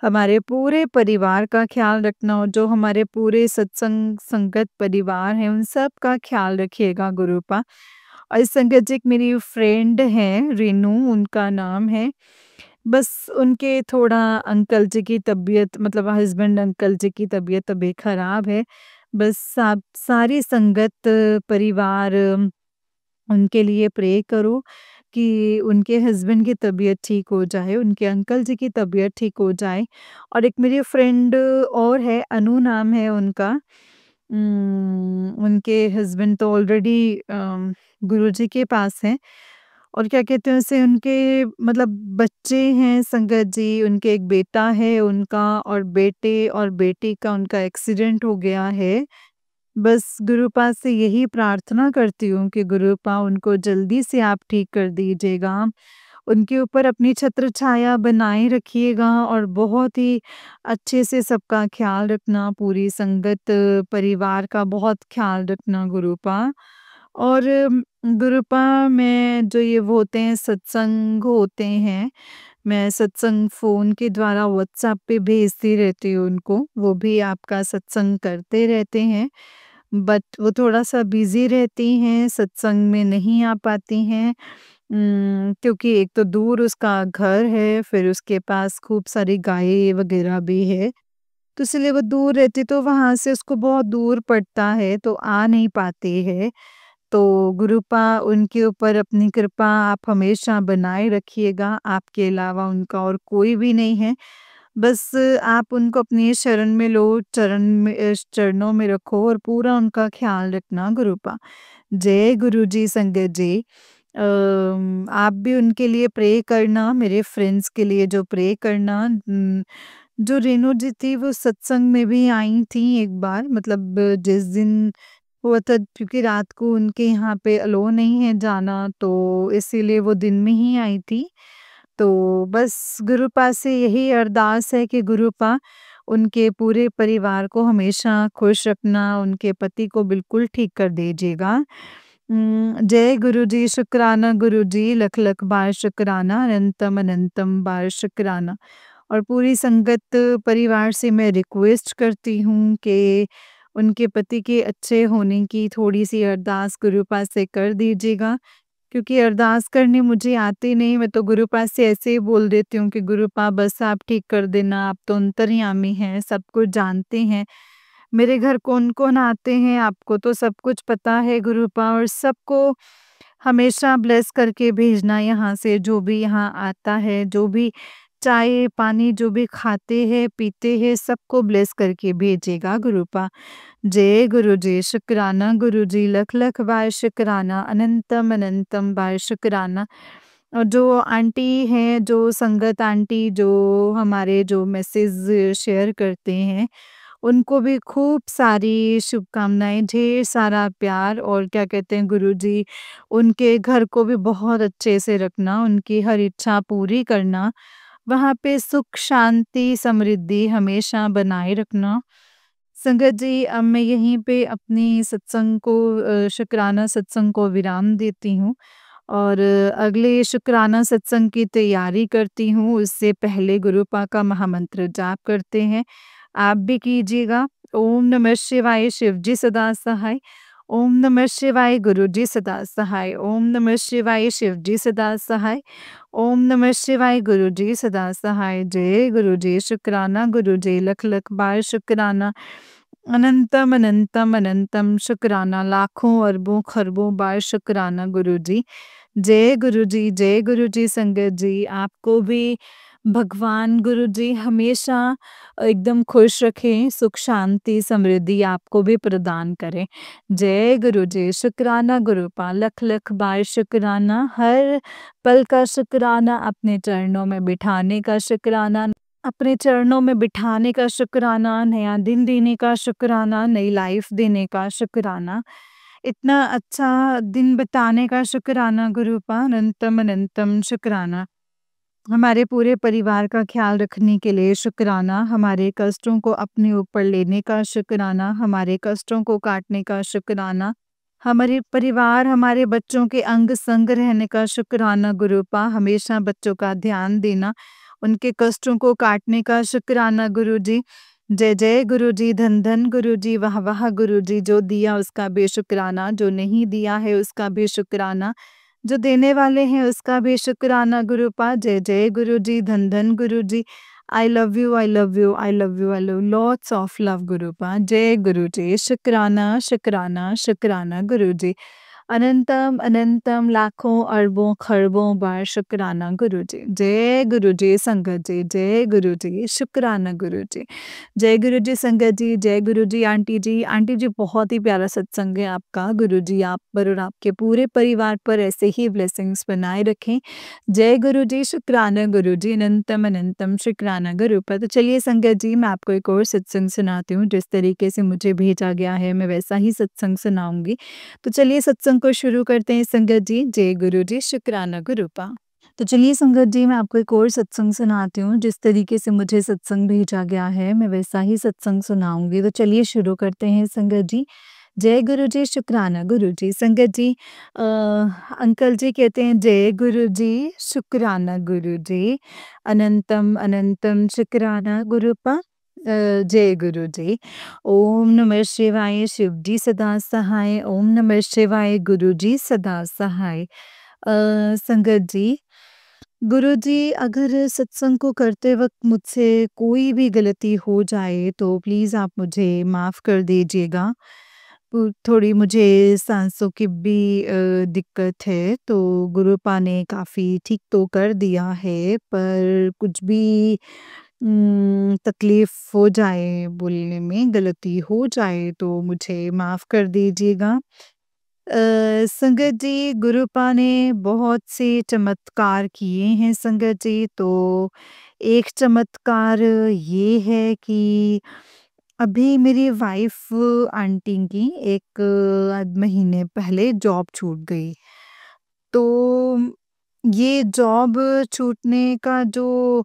हमारे पूरे परिवार का ख़्याल रखना और जो हमारे पूरे सत्संग संगत परिवार हैं, उन सब का ख़्याल रखिएगा गुरुपा। और इस संगत जी एक मेरी फ्रेंड हैं, रीनू उनका नाम है। बस उनके थोड़ा अंकल जी की तबीयत मतलब हस्बैंड अंकल जी की तबीयत अभी खराब है। बस आप सारी संगत परिवार उनके लिए प्रे करो कि उनके हस्बैंड की तबीयत ठीक हो जाए, उनके अंकल जी की तबीयत ठीक हो जाए। और एक मेरी फ्रेंड और है, अनु नाम है उनका। उनके हस्बैंड तो ऑलरेडी गुरुजी के पास हैं और क्या कहते हैं उसे उनके मतलब बच्चे हैं संगत जी, उनके एक बेटा है उनका और बेटे और बेटी का उनका एक्सीडेंट हो गया है। बस गुरुपा से यही प्रार्थना करती हूँ कि गुरुपा उनको जल्दी से आप ठीक कर दीजिएगा। उनके ऊपर अपनी छत्र छाया बनाए रखिएगा और बहुत ही अच्छे से सबका ख़्याल रखना, पूरी संगत परिवार का बहुत ख़्याल रखना गुरुपा। और गुरुपा में जो ये वो होते हैं सत्संग होते हैं, मैं सत्संग फ़ोन के द्वारा व्हाट्सएप पे भेजती रहती हूँ उनको, वो भी आपका सत्संग करते रहते हैं। बट वो थोड़ा-सा बिज़ी रहती हैं, सत्संग में नहीं आ पाती हैं। क्योंकि एक तो दूर उसका घर है, फिर उसके पास खूब सारी गाय वगैरह भी है, तो इसलिए वो दूर रहती तो वहाँ से उसको बहुत दूर पड़ता है, तो आ नहीं पाती है। तो गुरुपा उनके ऊपर अपनी कृपा आप हमेशा बनाए रखिएगा, आपके अलावा उनका और कोई भी नहीं है। बस आप उनको अपनी शरण में लो, चरणों में रखो और पूरा उनका ख़्याल रखना गुरुपा। जय गुरुजी संगत जी। आप भी उनके लिए प्रे करना, मेरे फ्रेंड्स के लिए जो प्रे करना। जो रेणु जी थी वो सत्संग में भी आई थी एक बार मतलब जिस दिन हुआ था क्योंकि रात को उनके यहाँ पे अलो नहीं है जाना तो इसीलिए वो दिन में ही आई थी। तो बस गुरुपा से यही अरदास है कि गुरुपा उनके पूरे परिवार को हमेशा खुश रखना, उनके पति को बिल्कुल ठीक कर दीजिएगा। जय गुरुजी, शुक्राना गुरुजी, लख-लख बार शुक्राना, अनंतम अनंतम बार शुक्राना। और पूरी संगत परिवार से मैं रिक्वेस्ट करती हूँ कि उनके पति के अच्छे होने की थोड़ी-सी अरदास गुरुपा से कर दीजिएगा। क्योंकि अरदास करनी मुझे आती नहीं, मैं तो गुरुपा से ऐसे ही बोल देती हूँ कि गुरुपा बस आप ठीक कर देना, आप तो अंतर्यामी हैं, सब कुछ जानते हैं। मेरे घर कौन-कौन आते हैं, आपको तो सब कुछ पता है गुरुपा और सबको हमेशा ब्लेस करके भेजना यहाँ से, जो भी यहाँ आता है, जो भी चाय, पानी जो भी खाते हैं, पीते हैं, सबको ब्लेस करके भेजिएगा गुरुपा। जय गुरुजी, शुक्राना गुरुजी, लख-लख बार शुक्राना, अनंतम अनंतम बार शुक्राना। और जो आंटी हैं, जो संगत आंटी जो हमारे जो मैसेज शेयर करते हैं, उनको भी खूब सारी शुभकामनाएँ, ढेर सारा प्यार और क्या कहते हैं गुरुजी, उनके घर को भी बहुत अच्छे से रखना, उनकी हर इच्छा पूरी करना, वहाँ पे सुख, शांति, समृद्धि हमेशा बनाए रखना। संगत जी, अब मैं यहीं पे अपनी सत्संग को शुक्राना सत्संग को विराम देती हूँ और अगले शुक्राना सत्संग की तैयारी करती हूँ, उससे पहले गुरुपा का महामंत्र जाप करते हैं। आप भी कीजिएगा। ओम नमः शिवाय, शिव जी सदा सहाय। ओम नमः शिवाय, गुरु जी सदा सहाय। ओम नमः शिवाय, शिव जी सदा सहाय। ओम नमः शिवाय, गुरु जी सदा सहाय। जय गुरु जी, शुक्राना गुरु जी, लख लख बार शुक्राना। अनंतम अनंतम अनंतम शुक्राना, लाखों अरबों खरबों बार शुक्राना गुरु जी। जय गुरु जी, जय गुरु जी। संगत जी, आपको भी भगवान गुरु जी हमेशा एकदम खुश रखें, सुख शांति समृद्धि आपको भी प्रदान करें। जय गुरु जी, शुक्राना गुरुपा, लख लख बार शुक्राना, हर पल का शुक्राना, अपने चरणों में बिठाने का शुक्राना, अपने चरणों में बिठाने का शुक्राना, नया दिन देने का शुक्राना, नई लाइफ देने का शुक्राना, इतना अच्छा दिन बिताने का शुक्राना गुरुपा, अनंतम अनंतम शुक्राना। हमारे पूरे परिवार का ख़्याल रखने के लिए शुक्राना, हमारे कष्टों को अपने ऊपर लेने का शुक्राना, हमारे कष्टों को काटने का शुक्राना, हमारे परिवार, हमारे बच्चों के अंग-संग रहने का शुक्राना गुरुपा, हमेशा बच्चों का ध्यान देना, उनके कष्टों को काटने का शुक्राना गुरुजी। जय जय गुरुजी, धन धन गुरुजी, वाह वाह गुरुजी, जो दिया उसका भी शुक्राना, जो नहीं दिया है उसका भी शुक्राना, जो देने वाले हैं उसका भी शुक्राना गुरुपा। जय जय गुरुजी, धन धन Guruji. I love you, I love you, I love you, I love lots of love Gurupa. जय गुरुजी, शुक्राना शुक्राना शुक्राना गुरुजी। अनंतम अनंतम लाखों अरबों खरबों बार शुक्राना गुरुजी। जय गुरुजी संगत जी, जय गुरुजी, शुक्राना गुरुजी। जय गुरुजी संगत जी, जय गुरुजी आंटी जी। आंटी जी, बहुत ही प्यारा सत्संग है आपका। गुरुजी आप पर और आपके पूरे परिवार पर ऐसे ही ब्लेसिंग्स बनाए रखें। जय गुरुजी, शुक्राना गुरुजी, अनंतम अनंतम शुक्राना गुरुपा। तो चलिए संगत जी, मैं आपको एक और सत्संग सुनाती हूँ। जिस तरीके से मुझे भेजा गया है, मैं वैसा ही सत्संग सुनाऊंगी। तो चलिए सत्संग को शुरू करते हैं संगत जी। जय गुरुजी, शुक्राना गुरुपा। तो चलिए संगत जी, मैं आपको एक और सत्संग सुनाती हूँ। जिस तरीके से मुझे सत्संग भेजा गया है, मैं वैसा ही सत्संग सुनाऊंगी। तो चलिए शुरू करते हैं संगत जी। जय गुरुजी, शुक्राना गुरुजी। संगत जी, अंकल जी कहते हैं जय गुरुजी, शुक्राना गुरुजी, अनंतम अनंतम शुक्राना गुरुपा। जय गुरुजी। ओम नमः शिवाय, शिव जी सदा सहाय। ओम नमः शिवाय, गुरु जी सदा सहाय। संगत जी, गुरुजी, अगर सत्संग को करते वक़्त मुझसे कोई भी गलती हो जाए तो प्लीज़ आप मुझे माफ़ कर दीजिएगा। थोड़ी मुझे साँसों की भी दिक्कत है, तो गुरुपा ने काफ़ी ठीक तो कर दिया है, पर कुछ भी तकलीफ़ हो जाए बोलने में, गलती हो जाए तो मुझे माफ़ कर दीजिएगा। संगत जी, गुरुपा ने बहुत से चमत्कार किए हैं संगत जी, तो एक चमत्कार ये है कि अभी मेरी वाइफ़ आंटी की एक महीने पहले जॉब छूट गई। तो ये जॉब छूटने का जो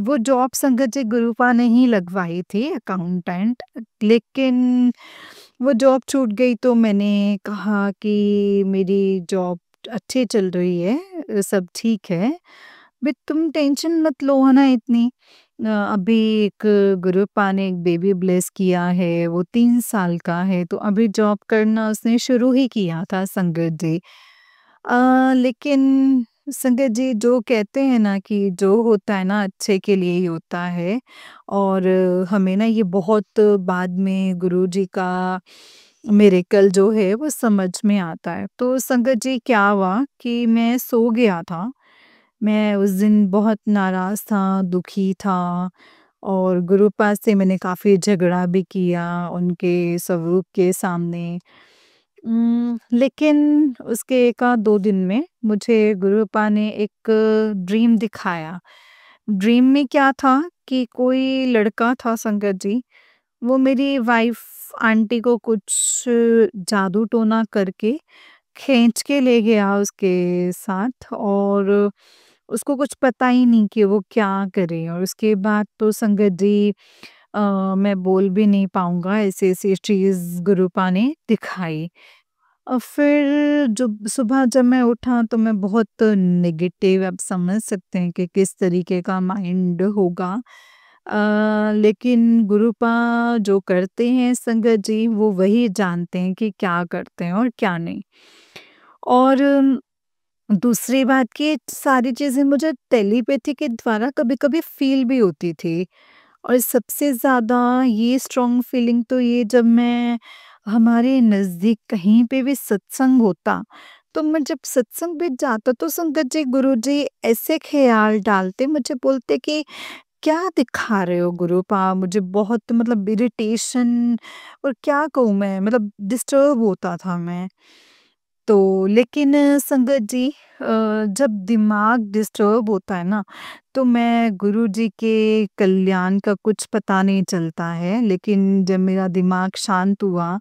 वो जॉब संगत जी गुरुपा ने ही लगवाई थी, अकाउंटेंट। लेकिन वो जॉब छूट गई तो मैंने कहा कि मेरी जॉब अच्छी चल रही है, सब ठीक है, बट तुम टेंशन मत लो है ना इतनी। अभी एक गुरुपा ने एक बेबी ब्लेस किया है, वो 3 साल का है, तो अभी जॉब करना उसने शुरू ही किया था संगत जी। लेकिन संगत जी, जो कहते हैं ना कि जो होता है ना अच्छे के लिए ही होता है, और हमें ना ये बहुत बाद में गुरुजी का मिरेकल जो है वो समझ में आता है। तो संगत जी, क्या हुआ कि मैं सो गया था। मैं उस दिन बहुत नाराज़ था, दुखी था, और गुरुपा से मैंने काफ़ी झगड़ा भी किया उनके स्वरूप के सामने। लेकिन उसके 1 आध 2 दिन में मुझे गुरुपा ने एक ड्रीम दिखाया। ड्रीम में क्या था कि कोई लड़का था संगत जी, वो मेरी वाइफ़ आंटी को कुछ जादू टोना करके खींच के ले गया उसके साथ, और उसको कुछ पता ही नहीं कि वो क्या करे। और उसके बाद तो संगत जी, मैं बोल भी नहीं पाऊँगा, ऐसी-ऐसी चीज़ गुरुपा ने दिखाई। फिर जब सुबह जब मैं उठा तो मैं बहुत नेगेटिव, आप समझ सकते हैं कि किस तरीके का माइंड होगा। लेकिन गुरुपा जो करते हैं संगत जी, वो वही जानते हैं कि क्या करते हैं और क्या नहीं। और दूसरी बात कि सारी चीज़ें मुझे टेलीपैथी के द्वारा कभी-कभी फ़ील भी होती थी। और सबसे ज़्यादा ये स्ट्रॉन्ग फीलिंग तो ये, जब मैं हमारे नज़दीक कहीं पे भी सत्संग होता, तो मैं जब सत्संग भी जाता तो संगत जी, गुरुजी ऐसे ख़्याल डालते, मुझे बोलते कि क्या दिखा रहे हो गुरुपा? मुझे बहुत मतलब इरिटेशन, और क्या कहूँ मैं, मतलब डिस्टर्ब होता था मैं। तो लेकिन संगत जी, जब दिमाग डिस्टर्ब होता है ना, तो मैं गुरुजी के कल्याण का कुछ पता नहीं चलता है। लेकिन जब मेरा दिमाग शांत हुआ,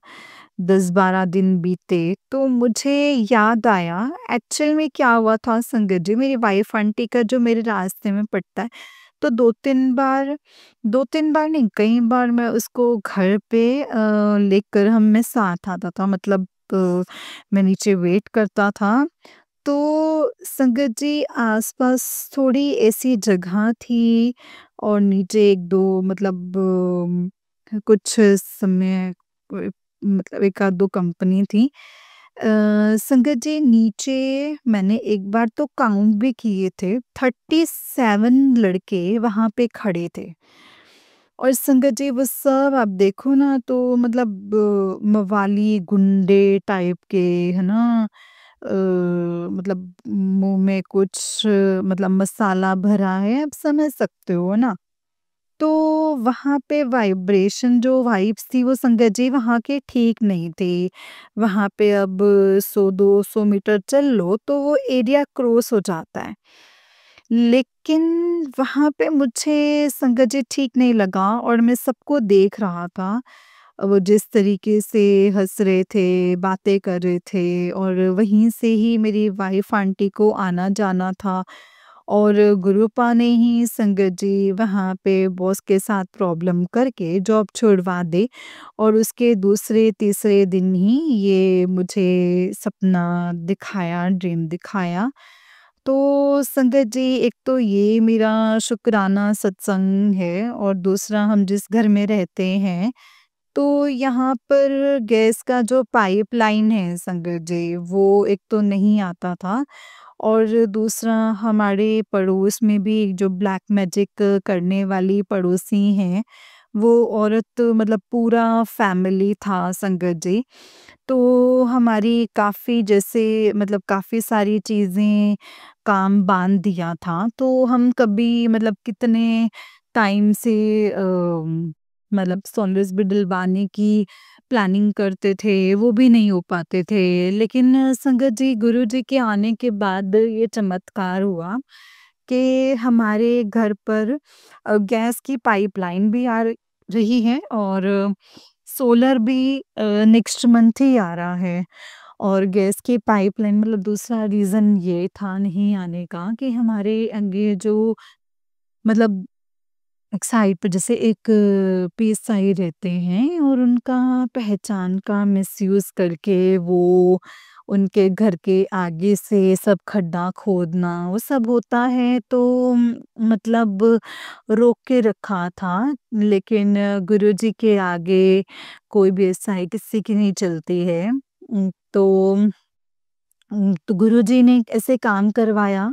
10-12 दिन बीते, तो मुझे याद आया एक्चुअल में क्या हुआ था संगत जी, मेरी वाइफ आंटी का जो मेरे रास्ते में पड़ता है, तो 2-3 बार नहीं, कई बार मैं उसको घर पे लेकर हम मैं साथ आता था, मतलब मैं नीचे वेट करता था। तो संगत जी, आस-पास थोड़ी ऐसी जगह थी, और नीचे 1-2 मतलब कुछ समय मतलब 1 आध 2 कंपनी थी। संगत जी, नीचे मैंने एक बार तो काउंट भी किए थे, 37 लड़के वहाँ पे खड़े थे। और संगत जी, वो सब आप देखो ना, तो मतलब मवाली गुंडे टाइप के, है ना? अ, मतलब मुँह में कुछ मतलब मसाला भरा है, आप समझ सकते हो ना? तो वहाँ पे वाइब्रेशन जो वाइब्स थी वो संगत जी वहाँ के ठीक नहीं थी। वहाँ पे अब 100-200 मीटर चल लो तो वो एरिया क्रॉस हो जाता है। लेकिन वहाँ पे मुझे संगत जी ठीक नहीं लगा, और मैं सबको देख रहा था। वो जिस तरीके से हँस रहे थे, बातें कर रहे थे, और वहीं से ही मेरी वाइफ़ आंटी को आना-जाना था। और गुरुपा ने ही संगत जी वहाँ पे बॉस के साथ प्रॉब्लम करके जॉब छुड़वा दी, और उसके दूसरे तीसरे दिन ही ये मुझे सपना दिखाया, ड्रीम दिखाया। तो संगत जी, एक तो ये मेरा शुक्राना सत्संग है, और दूसरा हम जिस घर में रहते हैं, तो यहाँ पर गैस का जो पाइपलाइन है संगत जी, वो एक तो नहीं आता था, और दूसरा हमारे पड़ोस में भी एक जो ब्लैक मैजिक करने वाली पड़ोसी हैं, वो औरत मतलब पूरा फैमिली था संगत जी। तो हमारी काफ़ी जैसे मतलब काफ़ी सारी चीज़ें काम बाँध दिया था, तो हम कभी मतलब कितने टाइम से मतलब सॉलिड्स भी डलवाने की प्लानिंग करते थे, वो भी नहीं हो पाते थे। लेकिन संगत जी, गुरुजी के आने के बाद ये चमत्कार हुआ कि हमारे घर पर गैस की पाइपलाइन भी रही है, और सोलर भी नेक्स्ट मंथ ही आ रहा है। और गैस की पाइपलाइन मतलब दूसरा रीज़न ये था नहीं आने का कि हमारे आगे जो मतलब एक साइड पे जैसे एक पीएसआई रहते हैं, और उनका पहचान का मिसयूज़ करके वो उनके घर के आगे से सब खड्डा खोदना वो सब होता है, तो मतलब रोक के रखा था। लेकिन गुरुजी के आगे कोई भी एसआई किसी की नहीं चलती है। तो गुरुजी ने ऐसे काम करवाया,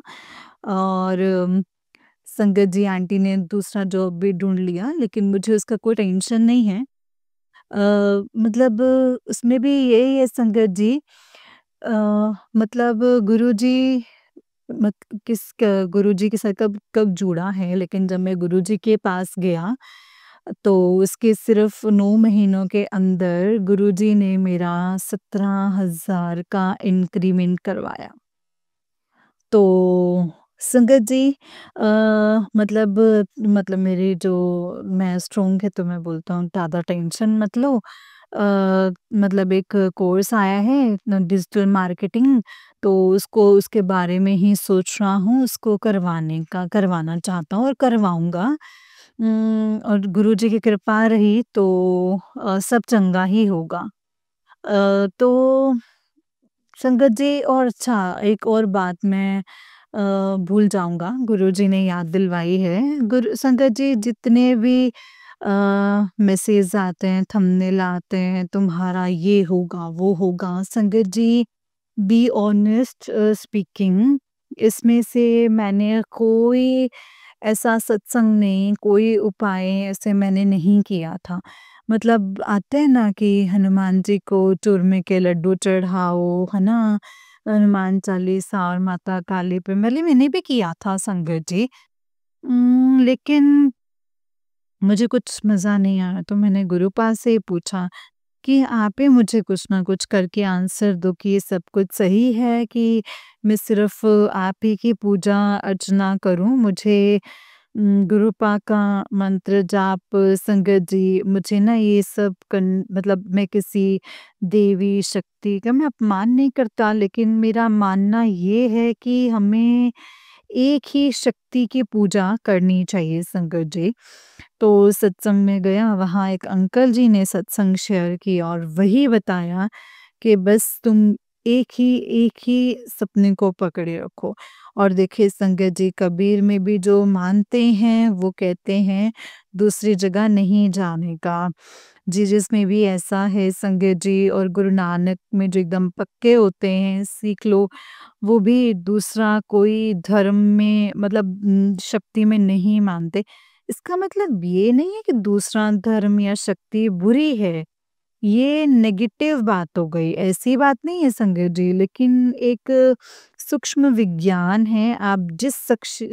और संगत जी आंटी ने दूसरा जॉब भी ढूँढ लिया, लेकिन मुझे उसका कोई टेंशन नहीं है। मतलब उसमें भी यही है संगत जी, अ, मतलब गुरुजी मत किस क गुरुजी के साथ कब कब जुड़ा है, लेकिन जब मैं गुरुजी के पास गया, तो उसके सिर्फ़ 9 महीनों के अंदर गुरुजी ने मेरा 17,000 का इंक्रीमेंट करवाया। तो संगत जी मतलब मेरी जो मैं स्ट्रॉन्ग है तो मैं बोलता हूँ ज़्यादा टेंशन मत लो। एक कोर्स आया है डिजिटल मार्केटिंग, तो उसको उसके बारे में ही सोच रहा हूँ, उसको करवाना चाहता हूँ और करवाऊँगा। और गुरुजी की कृपा रही तो सब चंगा ही होगा। तो संगत जी और अच्छा एक और बात मैं भूल जाऊँगा, गुरुजी ने याद दिलवाई है। गुरु संगत जी जितने भी मैसेज आते हैं, थंबनेल आते हैं, तुम्हारा ये होगा, वो होगा। संगत जी बी ऑनेस्ट स्पीकिंग, इसमें से मैंने कोई ऐसा सत्संग नहीं, कोई उपाय ऐसे मैंने नहीं किया था। मतलब आते हैं ना कि हनुमान जी को चूरमे के लड्डू चढ़ाओ, है ना? हनुमान चालीसा और माता काली पे मैंने भी किया था संगत जी। लेकिन मुझे कुछ मज़ा नहीं आया तो मैंने गुरुपाद से पूछा कि आप ही मुझे कुछ ना कुछ करके आंसर दो कि ये सब कुछ सही है कि मैं सिर्फ़ आप ही की पूजा अर्चना करूँ। मुझे गुरुपा का मंत्र जाप संगत जी मुझे ना ये सब मैं किसी देवी शक्ति का मैं अपमान नहीं करता, लेकिन मेरा मानना ये है कि हमें एक ही शक्ति की पूजा करनी चाहिए संगत जी। तो सत्संग में गया, वहाँ एक अंकल जी ने सत्संग शेयर किया और वही बताया कि बस तुम एक ही सपने को पकड़े रखो। और देखिए संगत जी कबीर में भी जो मानते हैं वो कहते हैं दूसरी जगह नहीं जाने का। जीसस में भी ऐसा है संगत जी, और गुरु नानक में जो एकदम पक्के होते हैं सीख लो, वो भी दूसरा कोई धर्म में शक्ति में नहीं मानते। इसका मतलब ये नहीं है कि दूसरा धर्म या शक्ति बुरी है। ये नेगेटिव बात हो गई, ऐसी बात नहीं है संगत जी, लेकिन एक सूक्ष्म विज्ञान है। आप जिस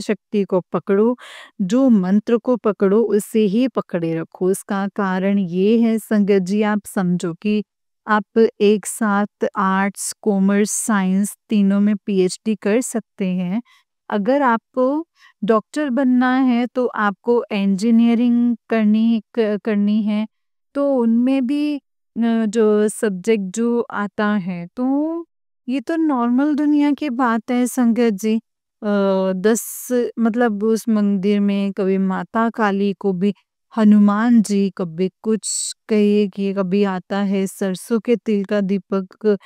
शक्ति को पकड़ो, जो मंत्र को पकड़ो, उसे ही पकड़े रखो। इसका कारण ये है संगत जी, आप समझो कि आप एक साथ आर्ट्स, कॉमर्स, साइंस तीनों में पीएचडी कर सकते हैं। अगर आपको डॉक्टर बनना है तो आपको इंजीनियरिंग करनी है, तो उनमें भी जो सब्जेक्ट जो आता है, तो ये तो नॉर्मल दुनिया की बात है संगत जी। 10 उस मंदिर में कभी माता काली को भी हनुमान जी, कभी कुछ कहिए कि कभी आता है सरसों के तिल का दीपक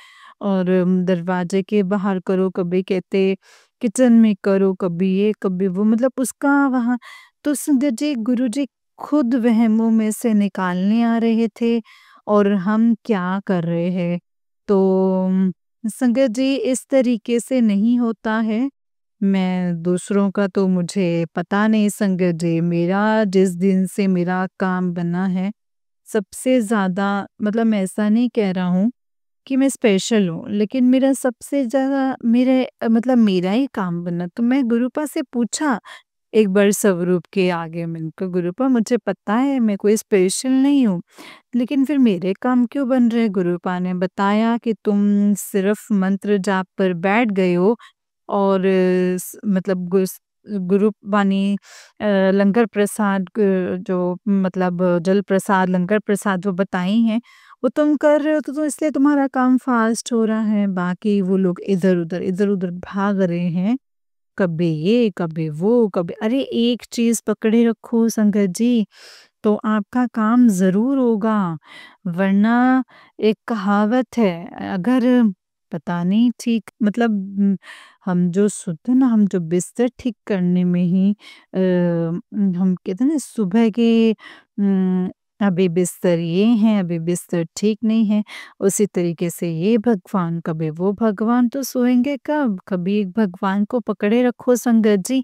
और दरवाजे के बाहर करो, कभी कहते किचन में करो, कभी ये कभी वो, उसका वहाँ तो संगत जी गुरुजी खुद वहमों में से निकालने आ रहे थे और हम क्या कर रहे हैं। तो संगत जी इस तरीके से नहीं होता है। मैं दूसरों का तो मुझे पता नहीं संगत जी, मेरा जिस दिन से मेरा काम बना है, सबसे ज़्यादा मैं ऐसा नहीं कह रहा हूँ कि मैं स्पेशल हूँ, लेकिन मेरा सबसे ज़्यादा मेरा ही काम बना। तो मैं गुरुपा से पूछा एक बार स्वरूप के आगे, मैंने कहा गुरुपा मुझे पता है मैं कोई स्पेशल नहीं हूँ, लेकिन फिर मेरे काम क्यों बन रहे? गुरुपा ने बताया कि तुम सिर्फ मंत्र जाप पर बैठ गए हो और गुरु वाणी लंगर प्रसाद जो जल प्रसाद लंगर प्रसाद वो बताई हैं, वो तुम कर रहे हो तो इसलिए तुम्हारा काम फास्ट हो रहा है। बाकी वो लोग इधर उधर भाग रहे हैं, कभी ये कभी वो कभी, अरे एक चीज पकड़े रखो संगत जी, तो आपका काम ज़रूर होगा। वरना एक कहावत है, अगर पता नहीं ठीक हम जो सोते हैं ना, हम जो बिस्तर ठीक करने में ही हम कहते हैं ना सुबह के अभी बिस्तर ये हैं, अभी बिस्तर ठीक नहीं है, उसी तरीके से ये भगवान, कभी वो भगवान, तो सोएँगे कब? कभी एक भगवान को पकड़े रखो संगत जी,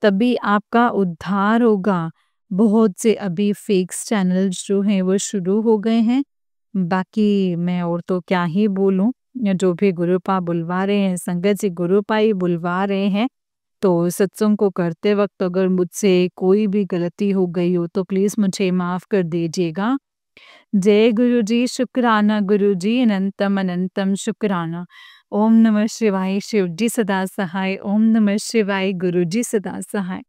तभी आपका उद्धार होगा। बहुत से अभी फेक्स चैनल्स जो हैं वो शुरू हो गए हैं। बाकी मैं और तो क्या ही बोलूँ, या जो भी गुरुपा बुलवा रहे हैं संगत जी, गुरुपा ही बुलवा रहे हैं। तो सत्संग को करते वक़्त अगर मुझसे कोई भी गलती हो गई हो तो प्लीज़ मुझे माफ़ कर दीजिएगा। जय गुरु जी, शुक्राना गुरु जी, अनंतम अनंतम शुक्राना। ओम नमः शिवाय, शिव जी सदा सहाय। ओम नमः शिवाय, गुरु जी सदा सहाय।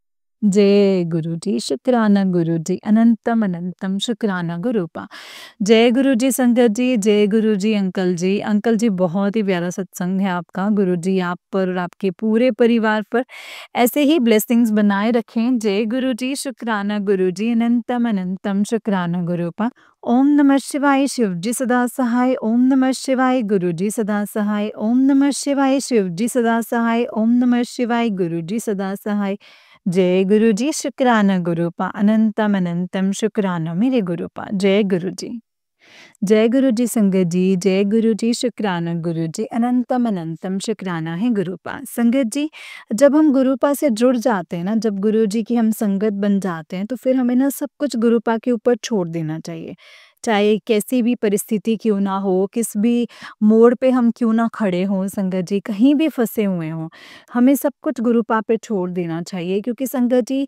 जय गुरु जी, शुक्राना गुरु जी, अनंतम अनंतम शुक्राना गुरुपा। जय गुरु जी संगत जी, जय गुरु जी अंकल जी। अंकल जी बहुत ही प्यारा सत्संग है आपका। गुरु जी आप पर और आपके पूरे परिवार पर ऐसे ही ब्लेसिंग्स बनाए रखें। जय गुरु जी, शुक्राना गुरु जी, अनंतम अनंतम शुक्राना गुरुपा। ओम नमः शिवाय, शिव जी सदा सहाय। ओम नमः शिवाय, गुरु जी सदा सहाय। ओम नमः शिवाय, शिव जी सदा सहाय। ओम नमः शिवाय, गुरु जी सदा सहाय। जय गुरु जी, शुक्राना गुरुपा, अनंतम अनंतम शुक्राना मेरे गुरुपा। जय गुरु जी। जय गुरु जी संगत जी, जय गुरु जी, शुक्राना गुरु जी, अनंतम अनंतम शुक्राना है गुरुपा। संगत जी, जब हम गुरुपा से जुड़ जाते हैं ना, जब गुरु जी की हम संगत बन जाते हैं, तो फिर हमें ना सब कुछ गुरुपा के ऊपर छोड़ देना चाहिए। चाहे कैसी भी परिस्थिति क्यों ना हो, किस भी मोड़ पे हम क्यों ना खड़े हों संगत जी, कहीं भी फँसे हुए हों, हमें सब कुछ गुरुपा पे छोड़ देना चाहिए, क्योंकि संगत जी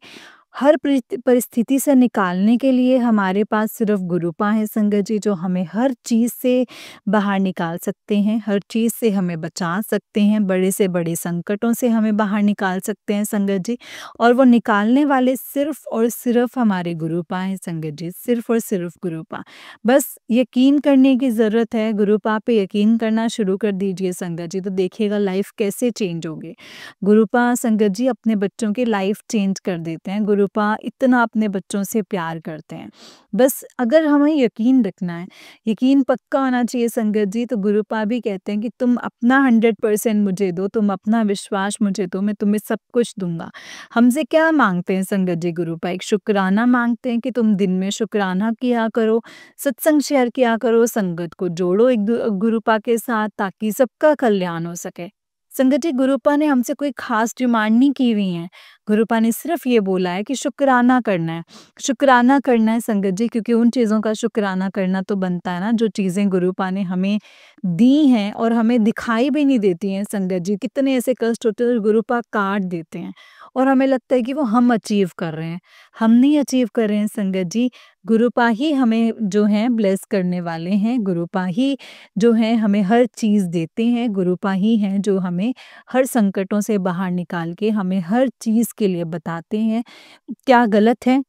हर परिस्थिति से निकालने के लिए हमारे पास सिर्फ़ गुरुपा है संगत जी, जो हमें हर चीज़ से बाहर निकाल सकते हैं, हर चीज़ से हमें बचा सकते हैं, बड़े से बड़े संकटों से हमें बाहर निकाल सकते हैं संगत जी। और वो निकालने वाले सिर्फ़ और सिर्फ़ हमारे गुरुपा हैं संगत जी, सिर्फ़ और सिर्फ़ गुरुपा। बस यकीन करने की ज़रूरत है, गुरुपा पे यकीन करना शुरू कर दीजिए संगत जी, तो देखिएगा लाइफ़ कैसे चेंज होगी। गुरुपा संगत जी अपने बच्चों की लाइफ चेंज कर देते हैं। गुरुपा इतना अपने बच्चों से प्यार करते हैं। बस अगर हमें यकीन रखना है, यकीन पक्का होना चाहिए संगत जी, तो गुरुपा भी कहते हैं कि तुम अपना 100% मुझे दो, तुम अपना विश्वास मुझे दो, मैं तुम्हें सब कुछ दूँगा। हमसे क्या माँगते हैं संगत जी गुरुपा? एक शुकराना माँगते हैं कि तुम दिन में शुकराना किया करो, सत्संग शेयर किया करो, संगत को जोड़ो एक गुरुपा के साथ, ताकि सबका कल्याण हो सके। संगत जी गुरुपा ने हमसे कोई ख़ास डिमांड नहीं की हुई है। गुरुपा ने सिर्फ़ ये बोला है कि शुकराना करना है। शुकराना करना है संगत जी, क्योंकि उन चीज़ों का शुकराना करना तो बनता है ना, जो चीज़ें गुरुपा ने हमें दी हैं और हमें दिखाई भी नहीं देती हैं संगत जी। कितने ऐसे कष्ट होते हैं जो गुरुपा काट देते हैं और हमें लगता है कि वो हम अचीव कर रहे हैं। हम नहीं अचीव कर रहे हैं संगत जी, गुरुपा ही हमें जो है ब्लेस करने वाले हैं। गुरुपा ही जो है हमें हर चीज़ देते हैं, गुरुपा ही हैं जो हमें हर संकटों से बाहर निकाल के हमें हर चीज़ के लिए बताते हैं, क्या गलत है,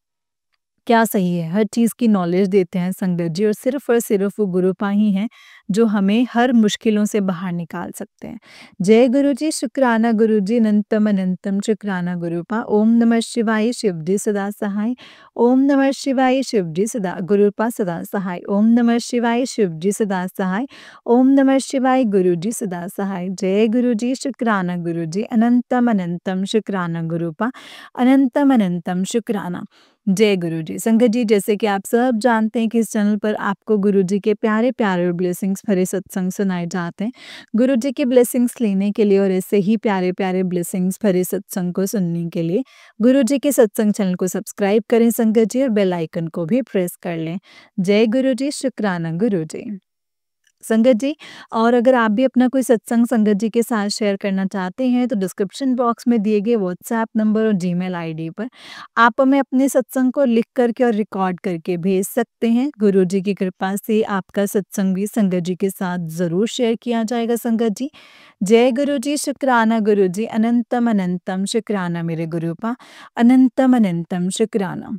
क्या सही है, हर चीज़ की नॉलेज देते हैं संगत जी, और सिर्फ़ वो गुरुपा ही हैं, जो हमें हर मुश्किलों से बाहर निकाल सकते हैं। जय गुरु जी, शुक्राना गुरु जी, अनंतम अनंतम शुक्राना गुरुपा। ओम नमः शिवाय, शिव जी सदा सहाय। ओम नमः शिवाय, शिव जी सदा गुरुपा सदा सहाय। ओम नमः शिवाय, शिव जी सदा सहाय। ओम नमः शिवाय, गुरु जी सदा सहाय। जय गुरु जी, शुक्राना गुरु जी, अनंतम अनंतम शुक्राना गुरुपा, अनंतम अनंतम शुक्राना। जय गुरु जी। संगत जी, जैसे कि आप सब जानते हैं कि इस चैनल पर आपको गुरु जी के प्यारे-प्यारे और ब्लेसिंग्स भरे सत्संग सुनाए जाते हैं। गुरु जी के ब्लेसिंग्स लेने के लिए और ऐसे ही प्यारे-प्यारे ब्लेसिंग्स भरे सत्संग को सुनने के लिए गुरु जी के सत्संग चैनल को सब्सक्राइब करें संगत जी, और बेल आइकन को भी प्रेस कर लें। जय गुरु जी, शुक्राना गुरु जी। संगत जी, और अगर आप भी अपना कोई सत्संग संगत जी के साथ शेयर करना चाहते हैं, तो डिस्क्रिप्शन बॉक्स में दिए गए व्हाट्सएप नंबर और जीमेल आईडी पर आप हमें अपने सत्संग को लिख करके और रिकॉर्ड करके भेज सकते हैं। गुरु जी की कृपा से आपका सत्संग भी संगत जी के साथ ज़रूर शेयर किया जाएगा संगत जी। जय गुरु जी, शुक्राना गुरु जी, अनंतम अनंतम शुक्राना मेरे गुरुपा, अनंतम अनंतम शुक्राना।